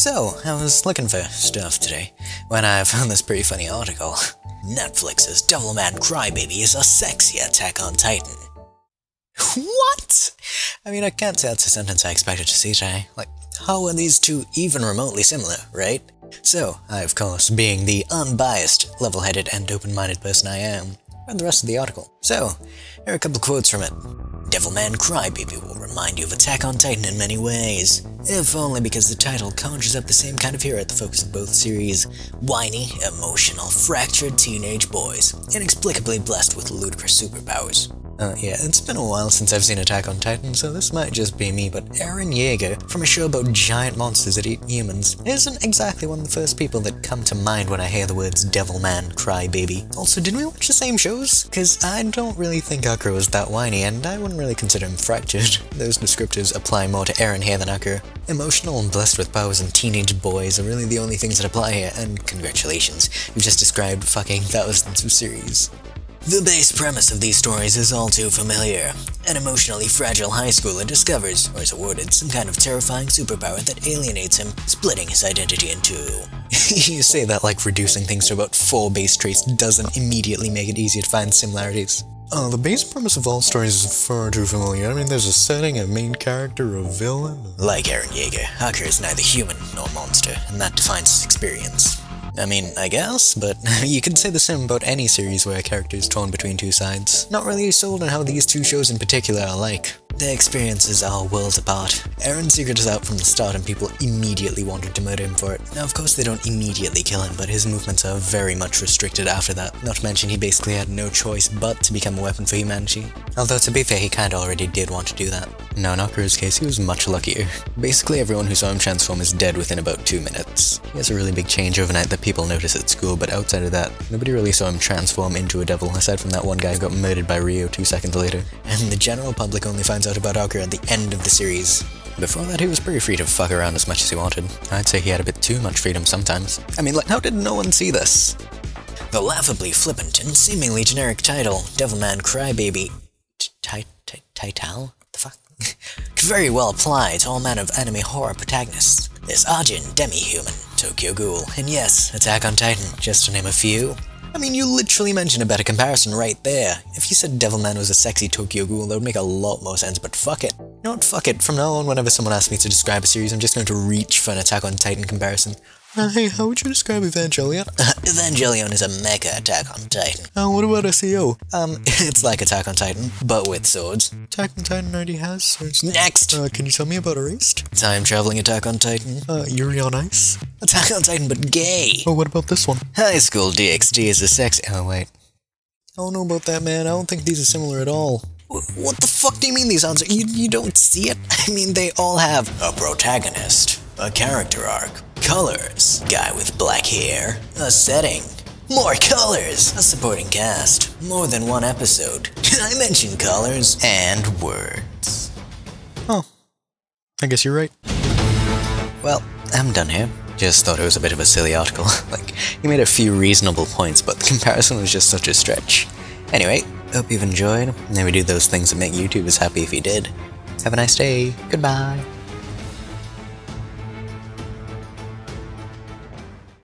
So, I was looking for stuff today, when I found this pretty funny article. Netflix's Devilman Crybaby is a sexy Attack on Titan. What? I mean, I can't say that's a sentence I expected to see today. Like, how are these two even remotely similar, right? So, I of course, being the unbiased, level-headed, and open-minded person I am, read the rest of the article. So, here are a couple quotes from it. Devilman Crybaby will remind you of Attack on Titan in many ways, if only because the title conjures up the same kind of hero at the focus of both series. Whiny, emotional, fractured teenage boys, inexplicably blessed with ludicrous superpowers. Yeah, it's been a while since I've seen Attack on Titan, so this might just be me, but Eren Yeager, from a show about giant monsters that eat humans, isn't exactly one of the first people that come to mind when I hear the words Devilman Crybaby. Also, did we watch the same shows? Cause I don't really think Akira was that whiny, and I wouldn't really consider him fractured. Those descriptors apply more to Eren here than Akira. Emotional and blessed with powers and teenage boys are really the only things that apply here, and congratulations, you've just described fucking thousands of series. The base premise of these stories is all too familiar. An emotionally fragile high schooler discovers, or is awarded, some kind of terrifying superpower that alienates him, splitting his identity in two. You say that like reducing things to about 4 base traits doesn't immediately make it easier to find similarities. The base premise of all stories is far too familiar. I mean, there's a setting, a main character, a villain. Like Eren Yeager, Akira is neither human nor monster, and that defines his experience. I mean, I guess, but you could say the same about any series where a character is torn between two sides. Not really sold on how these two shows in particular are like. Their experiences are worlds apart. Eren's secret is out from the start and people immediately wanted to murder him for it. Now of course they don't immediately kill him, but his movements are very much restricted after that. Not to mention he basically had no choice but to become a weapon for humanity. Although to be fair, he kinda already did want to do that. No, in Akira's case, he was much luckier. Basically everyone who saw him transform is dead within about 2 minutes. He has a really big change overnight that people notice at school, but outside of that, nobody really saw him transform into a devil, aside from that one guy who got murdered by Rio 2 seconds later. And the general public only finds out about Akira at the end of the series. Before that, he was pretty free to fuck around as much as he wanted. I'd say he had a bit too much freedom sometimes. I mean, like, how did no one see this? The laughably flippant and seemingly generic title, Devilman Crybaby... Title? The fuck? Could very well apply to all manner of anime horror protagonists. There's Ajin, Demi-Human, Tokyo Ghoul, and yes, Attack on Titan, just to name a few. I mean, you literally mentioned a better comparison right there. If you said Devilman was a sexy Tokyo Ghoul, that would make a lot more sense, but fuck it. You know what, fuck it. From now on, whenever someone asks me to describe a series, I'm just going to reach for an Attack on Titan comparison. Hey, how would you describe Evangelion? Evangelion is a mecha Attack on Titan. What about SEO? It's like Attack on Titan, but with swords. Attack on Titan already has swords. Next! Can you tell me about Erased? Time-traveling Attack on Titan. Yuri on Ice? Attack on Titan, but gay! Oh, what about this one? High School DxD is a sexy... Oh, wait. I don't know about that, man. I don't think these are similar at all. What the fuck do you mean these odds are... You don't see it? I mean, they all have a protagonist, a character arc, colors, guy with black hair, a setting, more colors, a supporting cast, more than one episode. Did I mention colors? And words. Oh. I guess you're right. Well, I'm done here. Just thought it was a bit of a silly article. Like, he made a few reasonable points, but the comparison was just such a stretch. Anyway, hope you've enjoyed. Never do those things that make YouTubers happy if you did. Have a nice day. Goodbye.